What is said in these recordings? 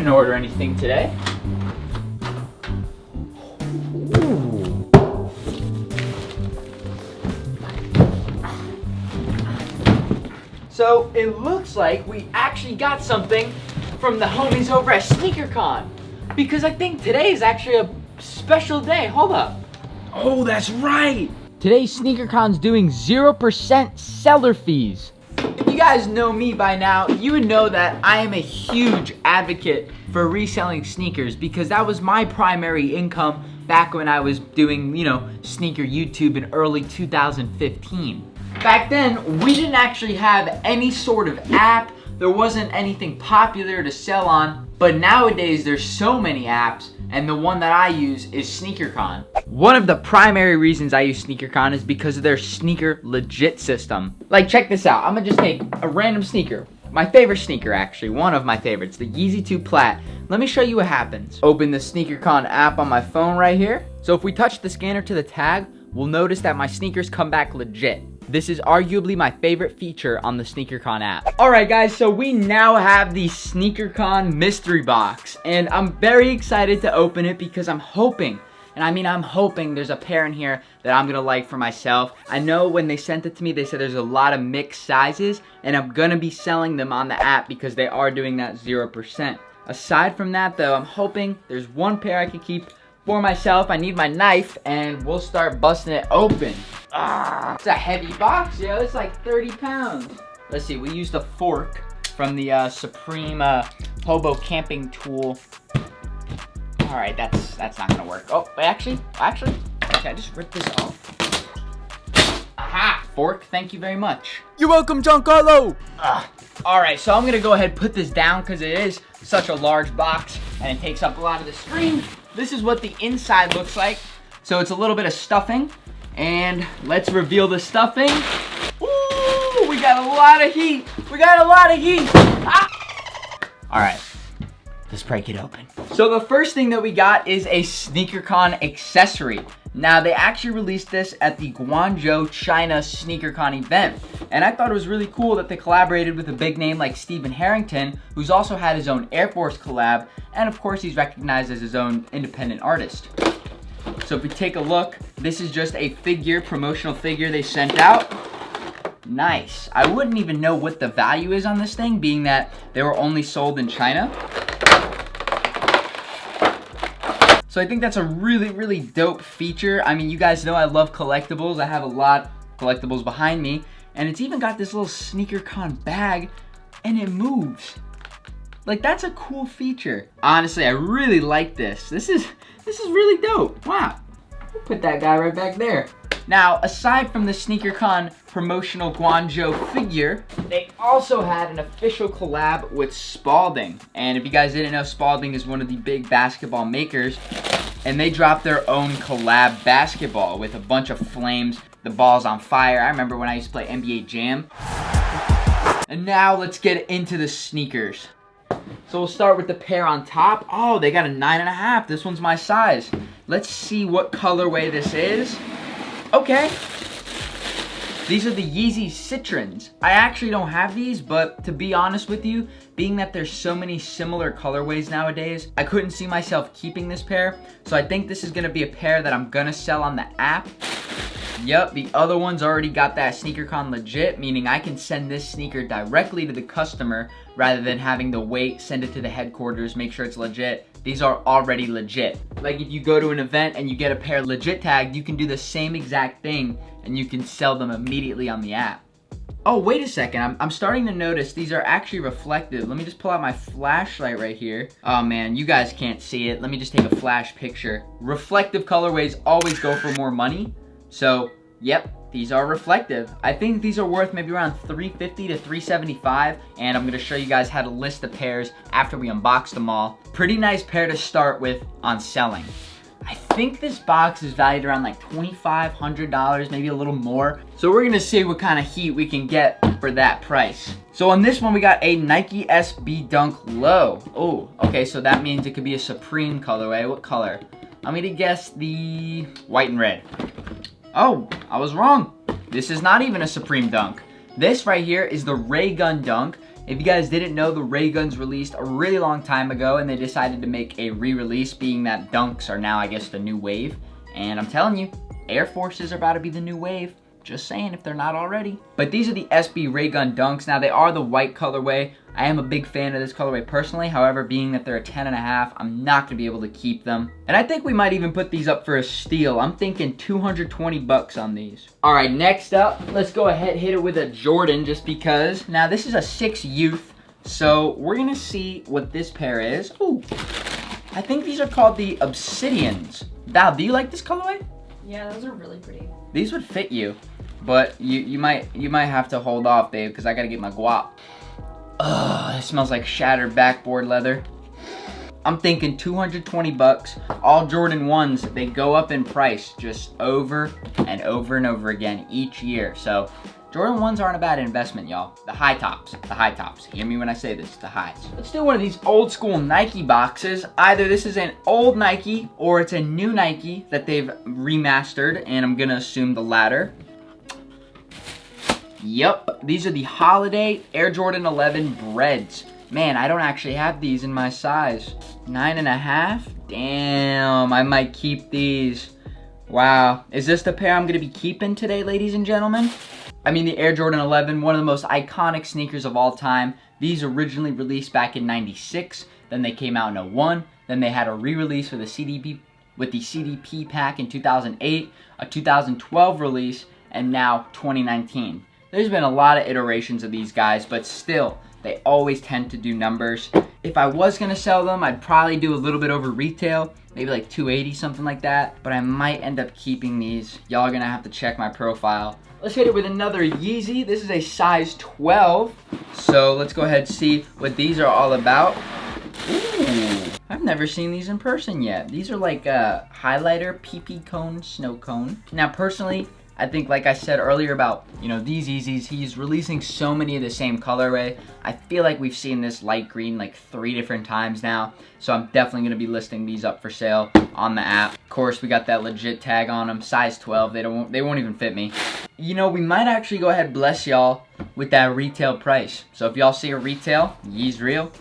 didn't order anything today. So it looks like we actually got something from the homies over at SNEAKERCON, because I think today is actually a special day. Hold up. Oh, that's right. Today SNEAKERCON's doing 0% seller fees. If you guys know me by now, you would know that I am a huge advocate for reselling sneakers, because that was my primary income back when I was doing, sneaker YouTube in early 2015. Back then, we didn't actually have any sort of app. There wasn't anything popular to sell on, but nowadays there's so many apps, and the one that I use is SNEAKERCON. One of the primary reasons I use SNEAKERCON is because of their sneaker legit system. Like, check this out. I'm gonna just take a random sneaker. My favorite sneaker, actually, one of my favorites, the Yeezy 2 Plat. Let me show you what happens. Open the SNEAKERCON app on my phone right here. So if we touch the scanner to the tag, we'll notice that my sneakers come back legit. This is arguably my favorite feature on the SNEAKERCON app. Alright guys, so we now have the SNEAKERCON mystery box, and I'm very excited to open it because I'm hoping, I'm hoping there's a pair in here that I'm gonna like for myself. I know when they sent it to me, they said there's a lot of mixed sizes, and I'm gonna be selling them on the app because they are doing that 0%. Aside from that though, I'm hoping there's one pair I can keep for myself. I need my knife, and we'll start busting it open. It's a heavy box, yo. It's like 30 pounds. Let's see, we used a fork from the Supreme Hobo Camping Tool. All right, that's not gonna work. Oh, wait, actually, can I just rip this off? Aha, fork, thank you very much. You're welcome, Giancarlo. All right, so I'm gonna go ahead and put this down because it is such a large box and it takes up a lot of the screen. This is what the inside looks like. So it's a little bit of stuffing, and let's reveal the stuffing. Ooh, we got a lot of heat. All right, let's break it open. So the first thing that we got is a SNEAKERCON accessory. Now, they actually released this at the Guangzhou, China SNEAKERCON event. And I thought it was really cool that they collaborated with a big name like Stephen Harrington, who's also had his own Air Force collab, and of course he's recognized as his own independent artist. So if we take a look, this is just a promotional figure they sent out. Nice. I wouldn't even know what the value is on this thing, being that they were only sold in China. So I think that's a really, really dope feature. I mean, you guys know I love collectibles. I have a lot of collectibles behind me. And it's even got this little SNEAKERCON bag, and it moves. Like, that's a cool feature. Honestly, I really like this. This is really dope. Wow. We'll put that guy right back there. Now, aside from the SNEAKERCON promotional Guangzhou figure, they also had an official collab with Spalding. And if you guys didn't know, Spalding is one of the big basketball makers, and they dropped their own collab basketball with a bunch of flames. The ball's on fire. I remember when I used to play NBA Jam. And now let's get into the sneakers. So we'll start with the pair on top. Oh, they got a 9.5. This one's my size. Let's see what colorway this is. Okay. These are the Yeezy Citrons. I actually don't have these, but to be honest with you, being that there's so many similar colorways nowadays, I couldn't see myself keeping this pair. So I think this is gonna be a pair that I'm gonna sell on the app. Yep, the other one's already got that SNEAKERCON legit, meaning I can send this sneaker directly to the customer rather than having to wait, send it to the headquarters, make sure it's legit. These are already legit. Like, if you go to an event and you get a pair legit tagged, you can do the same exact thing and you can sell them immediately on the app. Oh, wait a second, I'm starting to notice these are actually reflective. Let me just pull out my flashlight right here. Oh man, you guys can't see it. Let me just take a flash picture. Reflective colorways always go for more money. So, yep, these are reflective. I think these are worth maybe around $350 to $375, and I'm gonna show you guys how to list the pairs after we unbox them all. Pretty nice pair to start with on selling. I think this box is valued around like $2,500, maybe a little more. So we're gonna see what kind of heat we can get for that price. So on this one, we got a Nike SB Dunk Low. Oh, okay, so that means it could be a Supreme colorway. What color? I'm gonna guess the white and red. Oh, I was wrong. This is not even a Supreme Dunk. This right here is the Ray Gun Dunk. If you guys didn't know, the ray guns released a really long time ago, and they decided to make a re-release, being that dunks are now, I guess, the new wave. And I'm telling you, Air Forces are about to be the new wave. Just saying, if they're not already. But these are the SB ray gun dunks. Now, they are the white colorway. I am a big fan of this colorway personally. However, being that they're a 10.5, I'm not gonna be able to keep them. And I think we might even put these up for a steal. I'm thinking 220 bucks on these. All right, next up, let's go ahead and hit it with a Jordan, just because. Now, this is a 6 youth, so we're gonna see what this pair is. Ooh, I think these are called the Obsidians. Val, do you like this colorway? Yeah, those are really pretty. These would fit you, but you might have to hold off, babe, because I gotta get my guap. Ugh, it smells like shattered backboard leather. I'm thinking 220 bucks. All Jordan 1s, they go up in price just over and over and over again each year. So Jordan 1s aren't a bad investment, y'all. The high tops, the high tops. Hear me when I say this, the highs. Let's do one of these old school Nike boxes. Either this is an old Nike or it's a new Nike that they've remastered, and I'm gonna assume the latter. Yep, these are the Holiday Air Jordan 11 Breads. Man, I don't actually have these in my size. 9.5? Damn, I might keep these. Wow, is this the pair I'm gonna be keeping today, ladies and gentlemen? I mean, the Air Jordan 11, one of the most iconic sneakers of all time. These originally released back in '96, then they came out in '01, then they had a re-release with the CDP pack in 2008, a 2012 release, and now 2019. There's been a lot of iterations of these guys, but still, they always tend to do numbers. If I was gonna sell them, I'd probably do a little bit over retail, maybe like 280, something like that, but I might end up keeping these. Y'all are gonna have to check my profile. Let's hit it with another Yeezy. This is a size 12, so let's go ahead and see what these are all about. Ooh, I've never seen these in person yet. These are like a highlighter, PP cone, snow cone. Now, personally, I think, like I said earlier about, you know, these Yeezys, he's releasing so many of the same colorway. I feel like we've seen this light green like 3 different times now. So I'm definitely going to be listing these up for sale on the app. Of course, we got that legit tag on them, size 12. They won't even fit me. You know, we might actually go ahead and bless y'all with that retail price. So if y'all see a retail, Yee's real,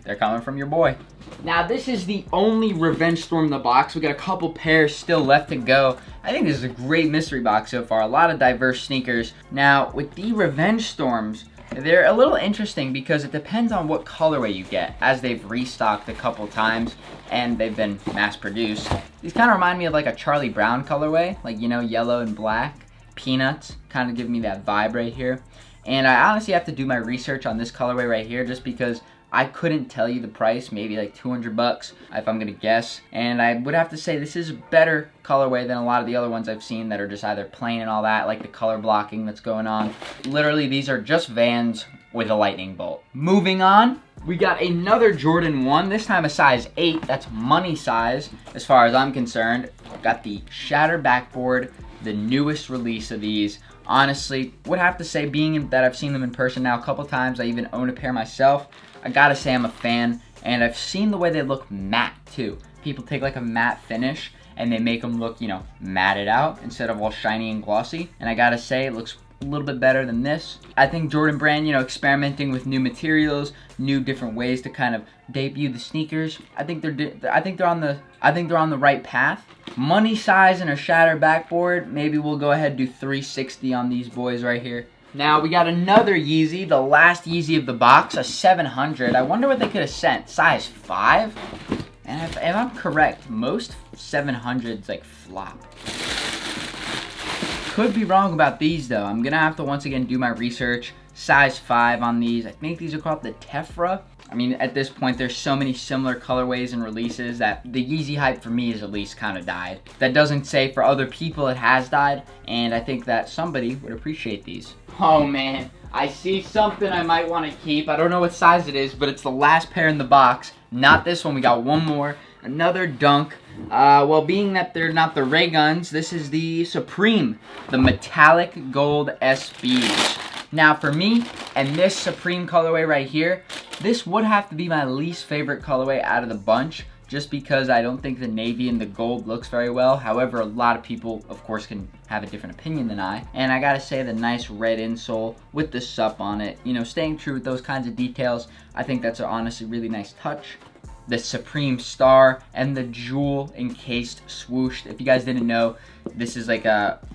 they're coming from your boy. Now, this is the only Revenge Storm in the box. We got a couple pairs still left to go. I think this is a great mystery box so far. A lot of diverse sneakers. Now, with the Revenge Storms, they're a little interesting because it depends on what colorway you get, as they've restocked a couple times and they've been mass produced. These kind of remind me of like a Charlie Brown colorway, like, you know, yellow and black. Peanuts kind of give me that vibe right here. And I honestly have to do my research on this colorway right here just because I couldn't tell you the price, maybe like 200 bucks if I'm gonna guess. And I would have to say this is a better colorway than a lot of the other ones I've seen that are just either plain and all that, like the color blocking that's going on. Literally, these are just Vans with a lightning bolt. Moving on, we got another Jordan 1, this time a size 8. That's money size as far as I'm concerned. Got the Shatter backboard, the newest release of these. Honestly, would have to say, being that I've seen them in person now a couple times, I even own a pair myself, I gotta say I'm a fan, and I've seen the way they look matte too. People take like a matte finish and they make them look, you know, matted out instead of all shiny and glossy, and I gotta say it looks a little bit better than this. I think Jordan Brand, you know, experimenting with new materials, new different ways to kind of debut the sneakers. I think they're on the right path. Money size and a Shatter backboard. Maybe we'll go ahead and do 360 on these boys right here. Now we got another Yeezy, the last Yeezy of the box, a 700. I wonder what they could have sent. Size 5? And if I'm correct, most 700s like flop. Could be wrong about these though. I'm gonna have to once again do my research. Size 5 on these. I think these are called the Tephra. I mean, at this point, there's so many similar colorways and releases that the Yeezy hype for me has at least kind of died. That doesn't say for other people it has died, and I think that somebody would appreciate these. Oh man, I see something I might want to keep. I don't know what size it is, but it's the last pair in the box. Not this one, we got one more. Another Dunk. Well, being that they're not the ray guns, this is the Supreme, the metallic gold SBs. Now for me, and this Supreme colorway right here, this would have to be my least favorite colorway out of the bunch, just because I don't think the navy and the gold looks very well. However, a lot of people, of course, can have a different opinion than I. And I gotta say, the nice red insole with the sup on it, you know, staying true with those kinds of details, I think that's honestly really nice touch. The Supreme Star and the jewel encased swoosh. If you guys didn't know, this is like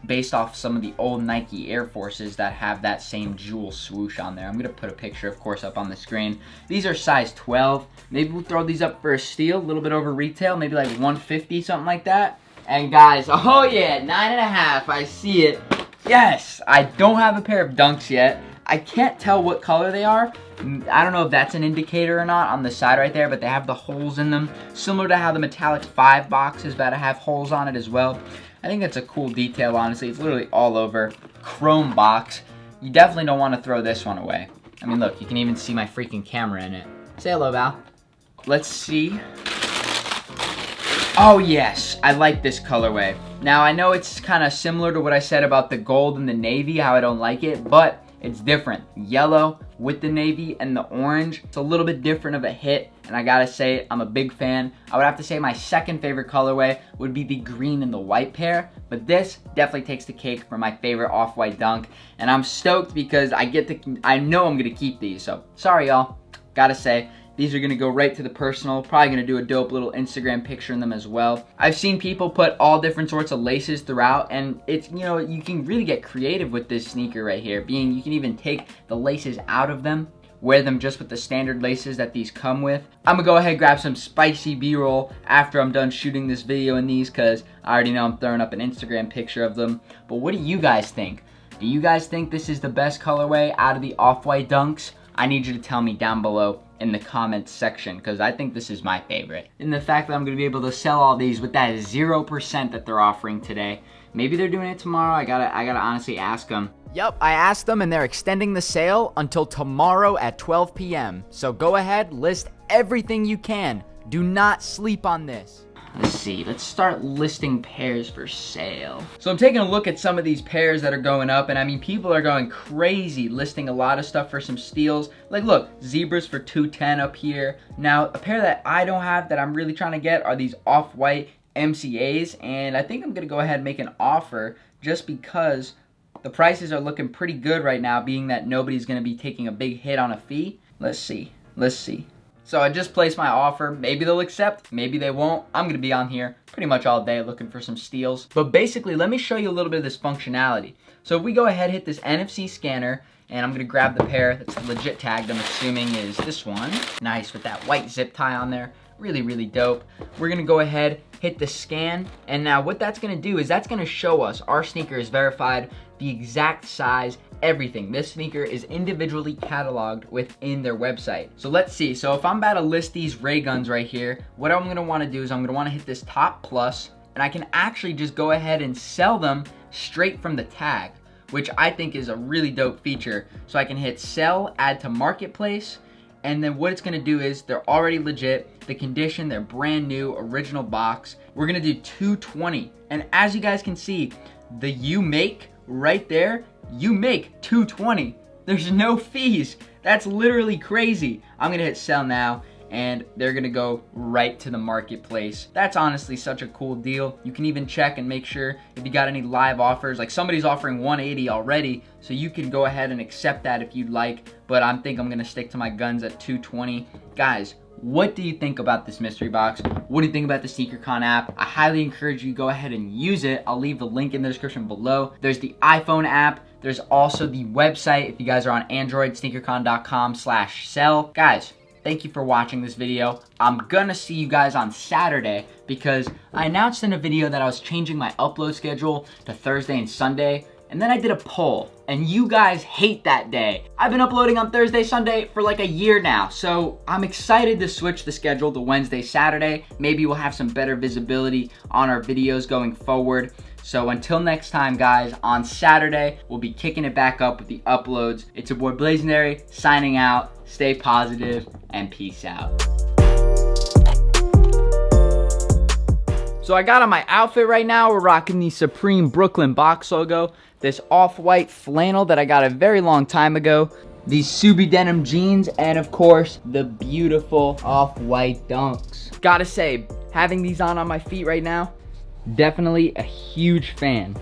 based off some of the old Nike Air Forces that have that same jewel swoosh on there. I'm gonna put a picture, of course, up on the screen. These are size 12. Maybe we'll throw these up for a steal, a little bit over retail, maybe like 150, something like that. And guys, oh yeah, 9.5, I see it. Yes, I don't have a pair of Dunks yet. I can't tell what color they are. I don't know if that's an indicator or not on the side right there, but they have the holes in them. Similar to how the Metallic 5 box is about to have holes on it as well. I think that's a cool detail, honestly. It's literally all over. Chrome box. You definitely don't want to throw this one away. I mean, look, you can even see my freaking camera in it. Say hello, Val. Let's see. Oh yes, I like this colorway. Now, I know it's kind of similar to what I said about the gold and the navy, how I don't like it, but it's different. Yellow with the navy and the orange. It's a little bit different of a hit, and I gotta say, I'm a big fan. I would have to say my second favorite colorway would be the green and the white pair, but this definitely takes the cake for my favorite off-white dunk, and I'm stoked because I know I'm gonna keep these, so sorry y'all. Gotta say, these are gonna go right to the personal. Probably gonna do a dope little Instagram picture in them as well. I've seen people put all different sorts of laces throughout, and it's, you know, you can really get creative with this sneaker right here. You can even take the laces out of them, wear them just with the standard laces that these come with. I'm gonna go ahead and grab some spicy B-roll after I'm done shooting this video in these, cause I already know I'm throwing up an Instagram picture of them. But what do you guys think? Do you guys think this is the best colorway out of the off-white dunks? I need you to tell me down below in the comments section, because I think this is my favorite. And the fact that I'm going to be able to sell all these with that 0% that they're offering today. Maybe they're doing it tomorrow. I gotta honestly ask them. Yep, I asked them and they're extending the sale until tomorrow at 12 p.m. So go ahead, list everything you can. Do not sleep on this. Let's see, let's start listing pairs for sale. So I'm taking a look at some of these pairs that are going up, and I mean, people are going crazy listing a lot of stuff for some steals. Like look, zebras for $210 up here. Now, a pair that I don't have that I'm really trying to get are these off-white MCAs, and I think I'm gonna go ahead and make an offer just because the prices are looking pretty good right now, being that nobody's gonna be taking a big hit on a fee. Let's see. So I just placed my offer. Maybe they'll accept, maybe they won't. I'm gonna be on here pretty much all day looking for some steals. But basically, let me show you a little bit of this functionality. So if we go ahead, hit this NFC scanner, and I'm gonna grab the pair that's legit tagged, I'm assuming is this one. Nice, with that white zip tie on there. Really, really dope. We're gonna go ahead, hit the scan, and now what that's gonna do is that's gonna show us our sneaker is verified, the exact size, everything. This sneaker is individually cataloged within their website. So let's see. So if I'm about to list these ray guns right here, what I'm gonna wanna do is I'm gonna wanna hit this top plus, and I can actually just go ahead and sell them straight from the tag, which I think is a really dope feature. So I can hit sell, add to marketplace, and then what it's gonna do is they're already legit, the condition, they're brand new, original box. We're gonna do $220. And as you guys can see, the you make right there, you make $220. There's no fees. That's literally crazy. I'm gonna hit sell now, and they're gonna go right to the marketplace. That's honestly such a cool deal. You can even check and make sure if you got any live offers. Like somebody's offering 180 already, so you can go ahead and accept that if you'd like, but I think I'm gonna stick to my guns at 220. Guys, what do you think about this mystery box? What do you think about the SNEAKERCON app? I highly encourage you to go ahead and use it. I'll leave the link in the description below. There's the iPhone app. There's also the website if you guys are on Android, sneakercon.com/sell. Guys, thank you for watching this video. I'm gonna see you guys on Saturday because I announced in a video that I was changing my upload schedule to Thursday and Sunday. And then I did a poll, and you guys hate that day. I've been uploading on Thursday, Sunday for like a year now, so I'm excited to switch the schedule to Wednesday, Saturday. Maybe we'll have some better visibility on our videos going forward. So until next time, guys, on Saturday, we'll be kicking it back up with the uploads. It's your boy Blazendary signing out. Stay positive, and peace out. So I got on my outfit right now. We're rocking the Supreme Brooklyn box logo. This off-white flannel that I got a very long time ago. these Subi denim jeans, and of course, the beautiful off-white dunks. Gotta say, having these on my feet right now, definitely a huge fan.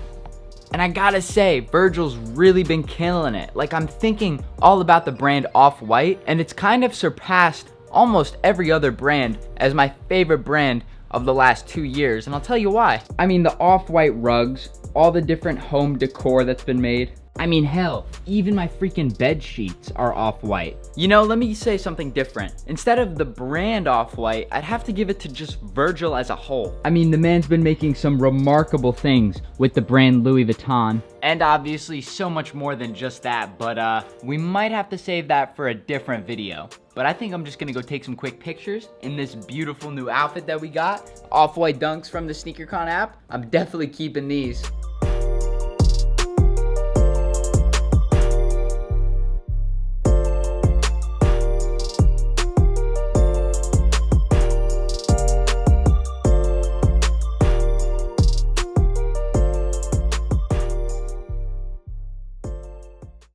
And I gotta say, Virgil's really been killing it. Like, I'm thinking all about the brand Off-White, and it's kind of surpassed almost every other brand as my favorite brand of the last 2 years, and I'll tell you why. I mean, the Off-White rugs, all the different home decor that's been made. I mean, hell, even my freaking bed sheets are Off-White. You know, let me say something different. Instead of the brand Off-White, I'd have to give it to just Virgil as a whole. I mean, the man's been making some remarkable things with the brand Louis Vuitton. And obviously so much more than just that, but we might have to save that for a different video. But I think I'm just gonna go take some quick pictures in this beautiful new outfit that we got. Off-White dunks from the SNEAKERCON app. I'm definitely keeping these.